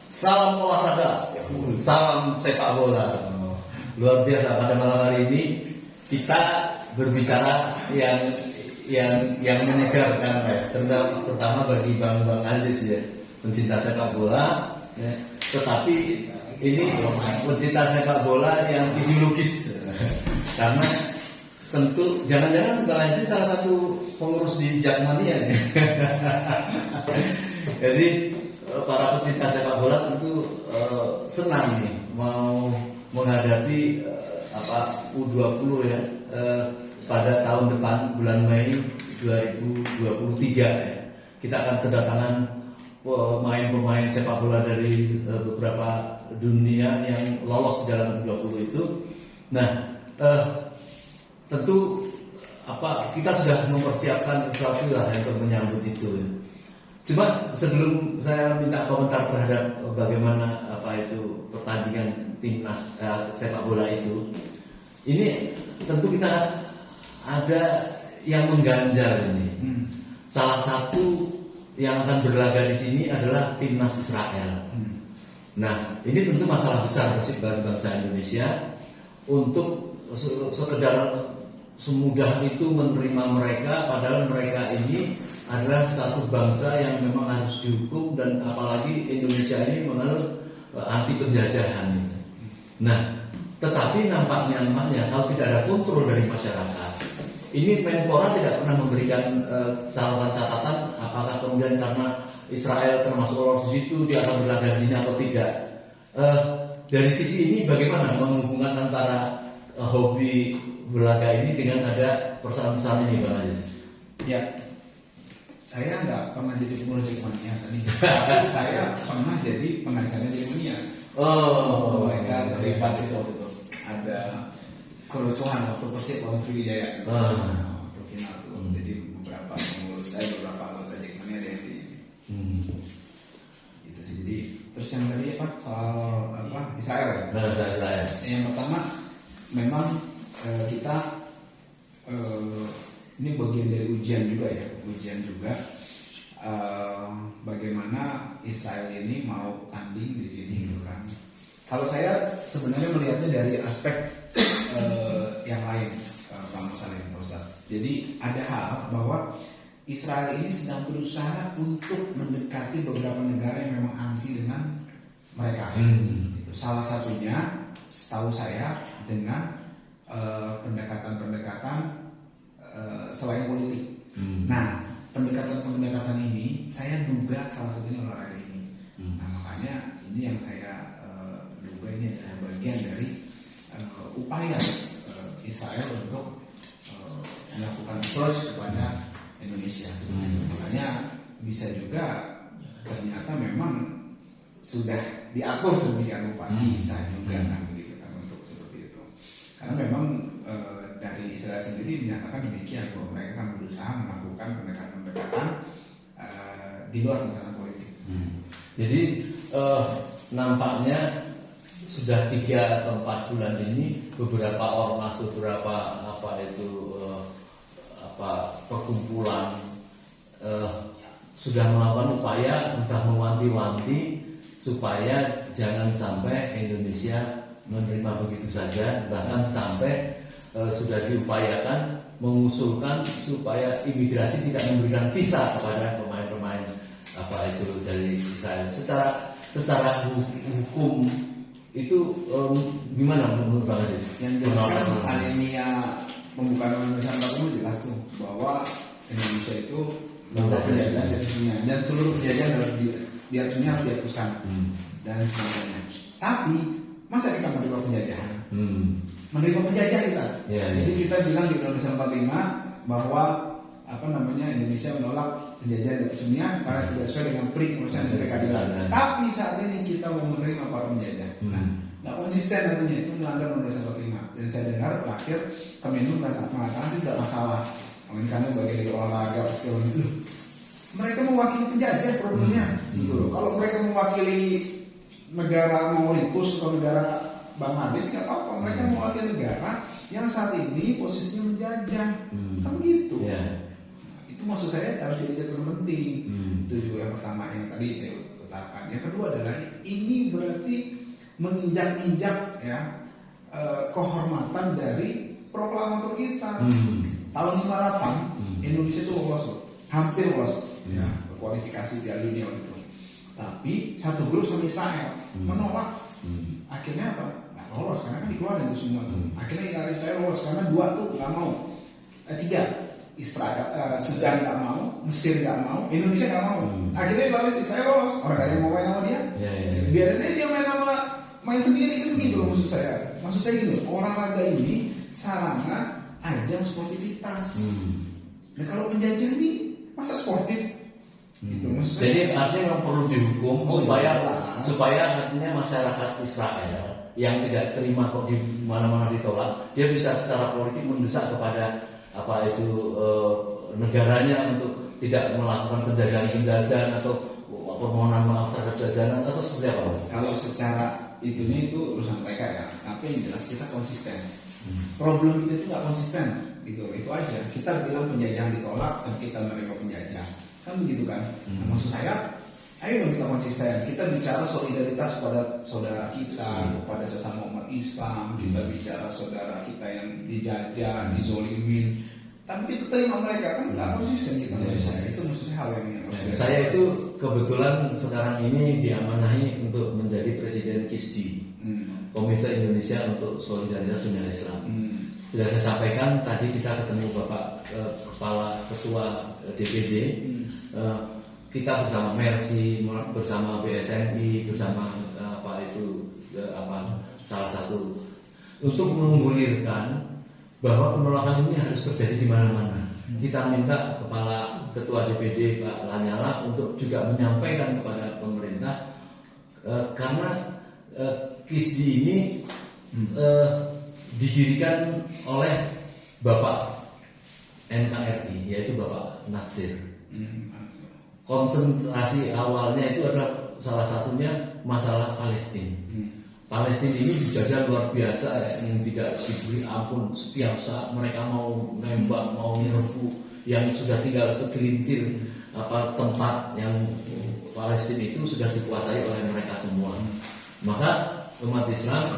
Salam olahraga, salam sepak bola. Luar biasa, pada malam hari ini kita berbicara yang menyegarkan ya. Terutama bagi Bang Aziz ya, pencinta sepak bola ya. Tetapi ini pencinta sepak bola yang ideologis karena tentu jangan-jangan Bang Aziz salah satu pengurus di Jakmania ya. Jadi para pecinta sepak bola tentu senang nih mau menghadapi U20 ya pada tahun depan bulan Mei 2023 ya. Kita akan kedatangan pemain-pemain sepak bola dari beberapa dunia yang lolos di dalam U20 itu. Nah, tentu kita sudah mempersiapkan sesuatu lah untuk menyambut itu ya. Cuma sebelum saya minta komentar terhadap bagaimana pertandingan timnas sepak bola itu, ini tentu kita ada yang mengganjal ini. Salah satu yang akan berlaga di sini adalah timnas Israel. Nah, ini tentu masalah besar bagi bangsa Indonesia untuk sekedar semudah itu menerima mereka, padahal mereka ini adalah satu bangsa yang memang harus dihukum, dan apalagi Indonesia ini menganut anti penjajahan. Nah, tetapi nampaknya kalau tidak ada kontrol dari masyarakat, ini Menpora tidak pernah memberikan catatan apakah kemudian karena Israel termasuk lolos di situ dia akan berlaga di sini atau tidak. Dari sisi ini bagaimana menghubungkan antara hobi berlaga ini dengan ada persoalan-persoalan ini, Bang Aziz? Ya, saya nggak pernah jadi pengurus Jakmania tadi, tapi saya pernah jadi pengacara Jakmania. Mereka terlibat itu waktu itu ada kerusuhan waktu Persib lawan Sriwijaya. Waktu final itu, jadi beberapa pengurus saya, beberapa anggota Jakmania ada yang di itu sih. Jadi terus yang tadi soal Israel ya. Israel. Yang pertama memang kita ini bagian dari ujian juga ya, bagaimana Israel ini mau tanding di sini gitu kan. Kalau saya sebenarnya melihatnya dari aspek yang lain, Pak Musalim, Pak Ustadz. Jadi ada hal bahwa Israel ini sedang berusaha untuk mendekati beberapa negara yang memang anti dengan mereka. Itu salah satunya, setahu saya, dengan pendekatan-pendekatan selain politik. Nah, pendekatan-pendekatan ini saya duga salah satunya olahraga ini. Nah, makanya ini yang saya duga ini adalah bagian dari upaya Israel untuk melakukan approach kepada Indonesia. Makanya bisa juga ternyata memang sudah diatur sedemikian rupa, bisa juga kan begitu kan untuk seperti itu. Karena memang dari Israel sendiri menyatakan demikian bahwa mereka akan berusaha melakukan pendekatan-pendekatan di luar pendekatan politik. Jadi nampaknya sudah 3 atau 4 bulan ini beberapa ormas, beberapa perkumpulan sudah melakukan upaya entah mewanti-wanti supaya jangan sampai Indonesia menerima begitu saja, bahkan sampai sudah diupayakan mengusulkan supaya imigrasi tidak memberikan visa kepada pemain-pemain dari Israel. Secara hukum itu gimana menurut Bang Aziz? Yang jelas kan anemia pembukaan Indonesia 40 jelas tuh bahwa Indonesia itu lembaga penjajahan satunya, dan seluruh penjajahan harus harus dihapuskan dan sebagainya. Tapi masa kita menerima penjajahan? Menerima penjajah kita. Jadi kita bilang di Indonesia 45 bahwa Indonesia menolak penjajahan di atas dunia karena tidak sesuai dengan kemanusiaan dan keadilan. Tapi saat ini kita mau menerima para penjajah. Nggak konsisten nantinya, itu melanggar Indonesia 45. Dan saya dengar terakhir Kemenlu mengatakan itu tidak masalah. Mungkin karena bagian dari olahraga segala macam. Mereka mewakili penjajah problemnya. Kalau mereka mewakili negara Mauritius atau negara Bangladesh nggak apa-apa, mereka mewakili negara yang saat ini posisinya menjajah, kan begitu. Itu maksud saya harus jadi catatan penting. Itu juga yang pertama yang tadi saya dibatalkan. Yang kedua adalah ini berarti menginjak-injak ya kehormatan dari proklamator kita. Tahun 58 Indonesia itu lolos loh, hampir lolos ya, berkualifikasi Piala Dunia waktu itu. Tapi satu grup sama Israel menolak. Akhirnya apa? Nggak lolos karena kan dikeluarin itu semua tuh. Akhirnya Israel lolos karena dua tuh nggak mau. Tiga, Israel, Sudan nggak mau, Mesir nggak mau, Indonesia nggak mau. Akhirnya lolos Israel lolos. Orang nggak ada yang mau main sama dia. Biarin aja dia main sendiri kan gitu loh maksud saya. Maksud saya gini, olahraga ini sarana ajang sportivitas. Nah kalau penjajah ini masa sportif? Gitu, maksud saya. Jadi artinya memang perlu dihukum supaya artinya masyarakat Israel yang tidak terima kok di mana-mana ditolak, dia bisa secara politik mendesak kepada negaranya untuk tidak melakukan penjajahan atau permohonan maaf terhadap jajanan atau seperti apa? Kalau secara itu urusan mereka ya, tapi yang jelas kita konsisten. Problem kita itu nggak konsisten, gitu. Itu aja. Kita bilang penjajahan ditolak, tapi kita menerima penjajah, kan begitu kan? Nah, maksud saya, ayo dong kita konsisten. Kita bicara solidaritas kepada saudara kita, kepada sesama umat Islam. Kita bicara saudara kita yang dijajah, dizolimin. Tapi kita terima mereka, kan nggak konsisten kita. Maksud saya itu hal yang harus saya itu kebetulan sekarang ini diamanahi untuk menjadi presiden KISDI, Komite Indonesia untuk Solidaritas Dunia Islam. Sudah saya sampaikan tadi kita ketemu Bapak Kepala Ketua DPD, kita bersama Mercy, bersama BSMI, bersama salah satu untuk menggulirkan bahwa penolakan ini harus terjadi di mana-mana. Kita minta Kepala Ketua DPD Pak Lanyala untuk juga menyampaikan kepada pemerintah karena KISDI ini didirikan oleh Bapak NKRI, yaitu Bapak Natsir. Konsentrasi awalnya itu adalah salah satunya masalah Palestina. Palestina ini dijajah luar biasa yang tidak diberi ampun. Setiap saat mereka mau nembak, mau nyerbu, yang sudah tinggal segelintir tempat yang Palestina itu sudah dikuasai oleh mereka semua. Maka umat Islam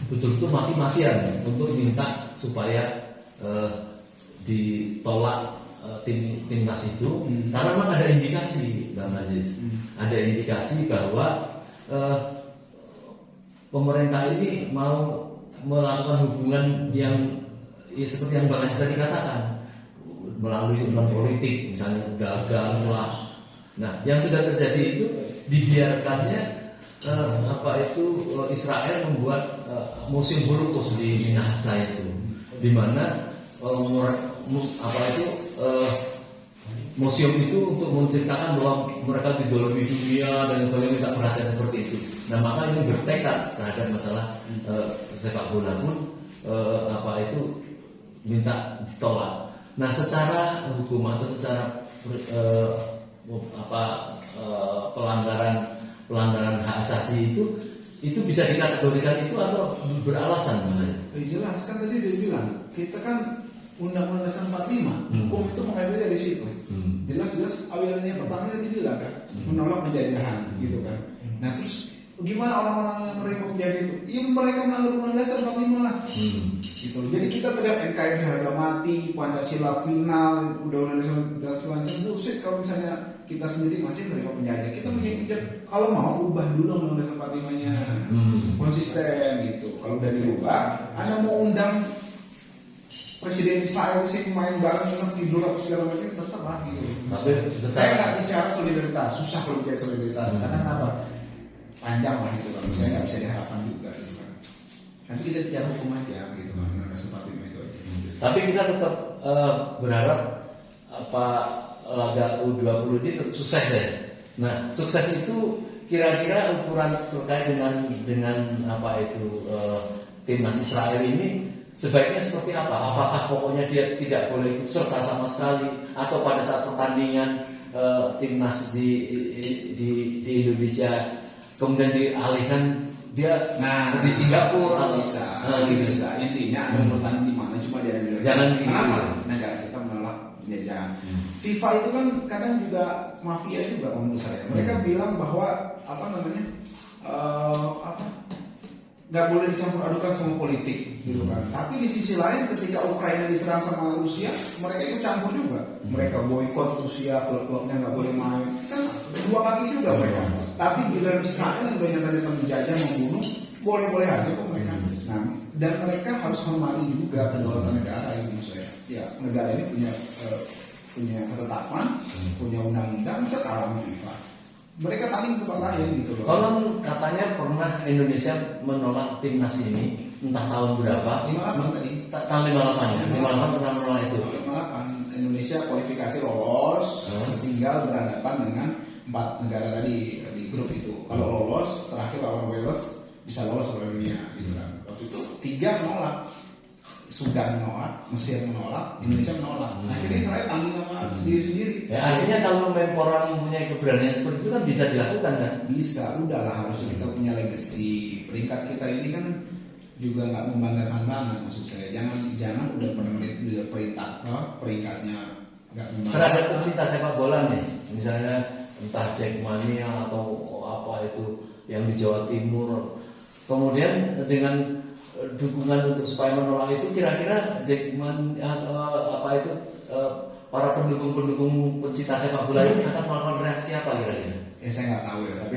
betul-betul mati-matian untuk minta supaya ditolak timnas itu, karena memang ada indikasi, Bang Aziz, ada indikasi bahwa pemerintah ini mau melakukan hubungan yang seperti yang Bang Aziz tadi katakan, melalui hubungan politik, misalnya dagang lah. Nah, yang sudah terjadi itu dibiarkannya Israel membuat museum Holocaust di Minahasa itu, di mana museum itu untuk menceritakan bahwa mereka didolimi dunia dan sebagainya, minta perhatian seperti itu. Nah, maka ini bertekad terhadap masalah sepak bola pun minta ditolak. Nah, secara hukum atau secara pelanggaran hak asasi itu bisa dikategorikan itu atau beralasan? Jelas kan tadi dia bilang kita kan Undang-Undang Dasar 45 hukum itu mengambil dari situ. Jelas awalnya pertama tadi bilang kan menolak penjajahan gitu kan. Nah terus gimana orang-orang yang menerima penjajah itu? Ya mereka melanggar Undang-Undang Dasar 45 lah. Gitu. Jadi kita teriak NKRI harga mati, Pancasila final, Undang-Undang Dasar macam bullshit kalau misalnya kita sendiri masih menerima penjajah. Kita menjadi kalau mau ubah dulu Undang-Undang Dasar 45-nya. Konsisten gitu. Kalau udah dirubah, Anda mau undang Presiden Israel sih main bareng tidur apa segala macam terserah gitu. Tapi saya nggak bicara solidaritas, susah kalau bicara solidaritas. Karena kenapa? Panjang lah gitu kan. Saya nggak bisa diharapkan juga gitu kan. Nanti kita bicara hukum aja gitu kan. Nah, seperti itu aja. Tapi kita tetap berharap laga U20 ini tetap sukses ya. Nah, sukses itu kira-kira ukuran terkait dengan timnas Israel ini sebaiknya seperti apa? Apakah pokoknya dia tidak boleh ikut serta sama sekali, atau pada saat pertandingan timnas di Indonesia kemudian dialihkan dia di Singapura atau bisa. Intinya ada pertandingan di mana cuma dia jangan gitu. Kenapa? Negara kita menolak penjajahan. FIFA itu kan kadang juga mafia juga menurut saya. Mereka bilang bahwa nggak boleh dicampur adukan sama politik gitu kan. Tapi di sisi lain ketika Ukraina diserang sama Rusia, mereka itu campur juga. Mereka boikot Rusia, klub-klubnya nggak boleh main. Kan dua kaki juga mereka. Tapi bila Israel yang nyata-nyata menjajah, membunuh, boleh-boleh aja kok mereka. Nah, dan mereka harus hormati juga kedaulatan negara ini saya. Ya, negara ini punya ketetapan, punya undang-undang, bisa kalah sama FIFA. Mereka tanding tempat lain gitu loh. Konon katanya pernah Indonesia menolak timnas ini entah tahun berapa. 58 tadi. Tahun 58 ya. 58 pernah menolak itu. 58 Indonesia kualifikasi lolos, tinggal berhadapan dengan 4 negara tadi di grup itu. Kalau lolos, terakhir lawan Wales bisa lolos ke dunia gitu kan. Waktu itu 3 menolak. Sudan menolak, Mesir menolak, Indonesia menolak. Akhirnya Israel tanding sama sendiri-sendiri. Ya, artinya kalau Menpora mempunyai keberanian seperti itu kan bisa dilakukan kan? Bisa, udahlah harusnya kita punya legacy. Peringkat kita ini kan juga nggak membanggakan banget maksud saya. Jangan udah peringkatnya nggak membanggakan. Terhadap pecinta sepak bola nih, misalnya entah Jackmania atau apa itu yang di Jawa Timur, kemudian dengan dukungan untuk supaya menolak itu, kira-kira Jackman para pendukung pencinta sepak bola ini akan melakukan reaksi apa kira-kira? Ya saya nggak tahu ya, tapi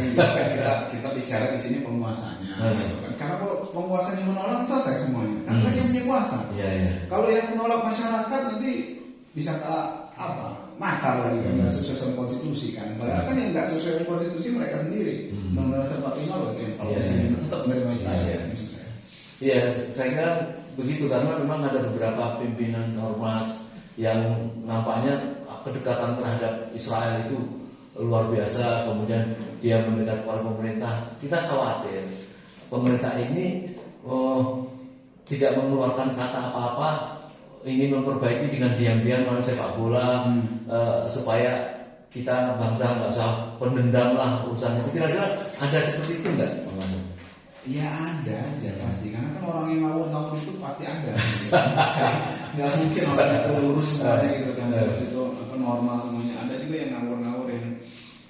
kita bicara di sini penguasanya, gitu kan. Karena kalau penguasanya menolak kan selesai semuanya, kan mereka yang punya kuasa. Iya, iya. Kalau yang menolak masyarakat nanti bisa makar lagi kan, nggak sesuai sama konstitusi kan. Padahal kan yang nggak sesuai dengan konstitusi mereka sendiri. Undang-undang 45 loh yang kalau misalnya tetap menerima Israel. Iya, saya kira begitu karena memang ada beberapa pimpinan ormas yang nampaknya kedekatan terhadap Israel itu luar biasa. Kemudian dia mendekat kepada pemerintah. Kita khawatir pemerintah ini tidak mengeluarkan kata apa-apa, ingin memperbaiki dengan diam-diam sepak bola supaya kita bangsa nggak usah pendendam lah urusan itu. Kira-kira ada seperti itu nggak? Ya ada aja pasti, karena kan orang yang ngawur-ngawur itu pasti ada. Nggak mungkin orang itu lurus semuanya gitu kan, terus itu normal semuanya. Ada juga yang ngawur-ngawur, yang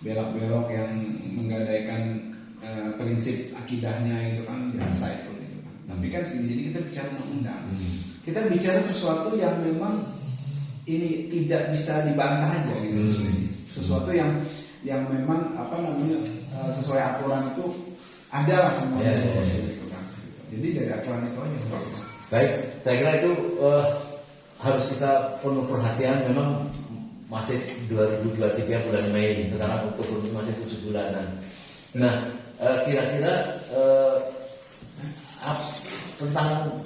belok-belok, yang menggadaikan prinsip akidahnya itu kan biasa itu. Gitu kan. Tapi kan di sini kita bicara undang-undang, kita bicara sesuatu yang memang ini tidak bisa dibantah aja gitu. Sesuatu yang memang sesuai aturan itu ada lah semuanya. Gitu kan. Jadi dari aturan itu aja. Baik, saya kira itu harus kita penuh perhatian. Memang masih 2023 bulan Mei, sekarang Oktober masih 7 bulanan. Nah, kira-kira tentang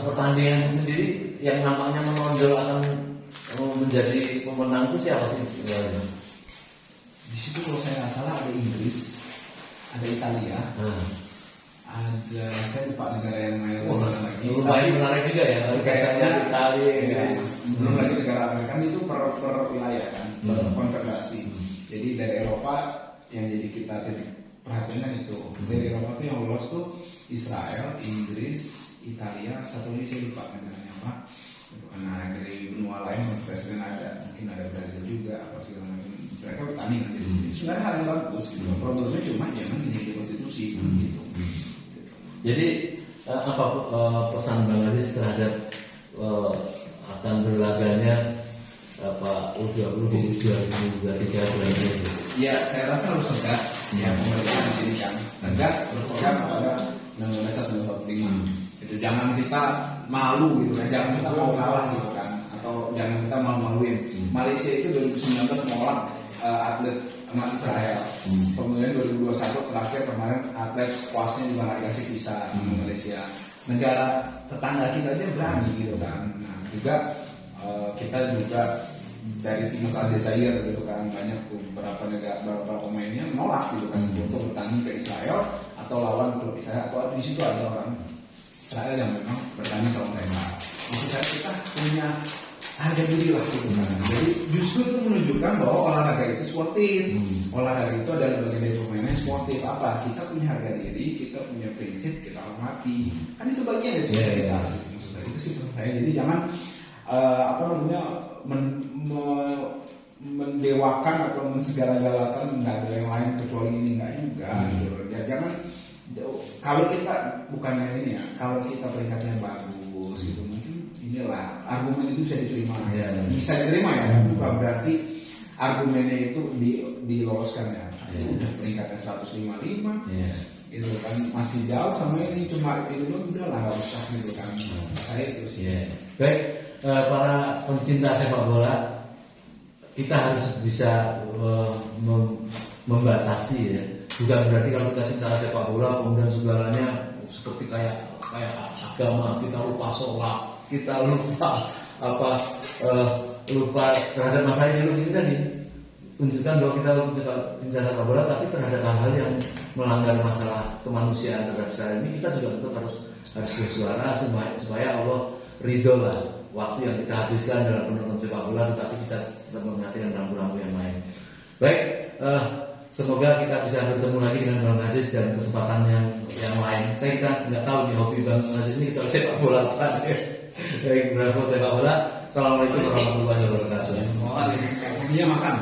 pertandingan sendiri yang nampaknya menonjol akan menjadi pemenang itu siapa sih? Di situ kalau saya nggak salah ada Inggris, ada Italia, ada saya lupa negara yang main lagi. Lumayan menarik juga ya, kayaknya Italia, Inggris. Belum lagi negara Amerika itu per wilayah kan, per konfederasi. Jadi dari Eropa yang jadi kita titik perhatian kan itu. Dari Eropa tuh yang lolos tuh Israel, Inggris, Italia, satu lagi saya lupa negaranya apa. Karena dari benua lain presiden ada, mungkin ada Brazil juga, apa segala macam. Mereka bertanding kan di sini. Sebenarnya hal yang bagus gitu. Problemnya cuma jangan di konstitusi gitu. Jadi apa pesan Bang Aziz terhadap akan berlaganya U20 di 2023 bulan ini? Ya saya rasa harus tegas. Ya pemerintah di sini kan tegas berpegang pada Undang-Undang 45. Itu jangan kita malu gitu kan, jangan kita mau kalah gitu kan, atau jangan kita malu-maluin. Malaysia itu 2019 menolak atlet anak Israel. Kemudian 2021 terakhir kemarin atlet squashnya juga nggak dikasih visa sama Malaysia. Negara tetangga kita aja berani gitu kan. Nah juga kita juga dari timnas Aljazair gitu kan, banyak tuh beberapa pemainnya menolak gitu kan untuk bertanding ke Israel atau lawan klub Israel, atau di situ ada orang Israel yang memang bertanding sama mereka. Maksud saya kita punya harga diri lah gitu kan. Jadi justru itu menunjukkan bahwa olahraga itu sportif. Olahraga itu adalah bagian dari permainan sportif. Apa? Kita punya harga diri, kita punya prinsip, kita hormati. Kan itu bagian dari sportivitas. Maksud saya itu sih menurut saya. Jadi jangan mendewakan atau mensegala-galakan nggak ada yang lain kecuali ini, nggak juga gitu loh. Ya, jangan kalau kita bukannya ini ya, kalau kita peringkatnya bagus gitu mungkin inilah argumen itu bisa diterima, bisa diterima ya, bukan berarti argumennya itu diloloskan ya. Udah peringkatnya 155 itu kan masih jauh sama ini, cuma itu doang udah lah nggak usah gitu kan. Saya itu sih. Baik, para pencinta sepak bola, kita harus bisa membatasi ya. Bukan berarti kalau kita cinta sepak bola kemudian segalanya seperti kayak agama, kita lupa sholat, kita lupa lupa terhadap masalah ideologi tadi. Tunjukkan bahwa kita cinta sepak bola, tapi terhadap hal-hal yang melanggar masalah kemanusiaan terhadap saya ini kita juga tetap harus bersuara supaya Allah ridho lah waktu yang kita habiskan dalam penonton sepak bola, tetapi kita tetap memperhatikan lampu-lampu yang lain. Baik, semoga kita bisa bertemu lagi dengan Bang Aziz dan kesempatan yang lain. Saya nggak tahu nih hobi Bang Aziz ini soal sepak bola kan. Baik, berapa sepak bola. Assalamualaikum warahmatullahi wabarakatuh. Hobinya makan.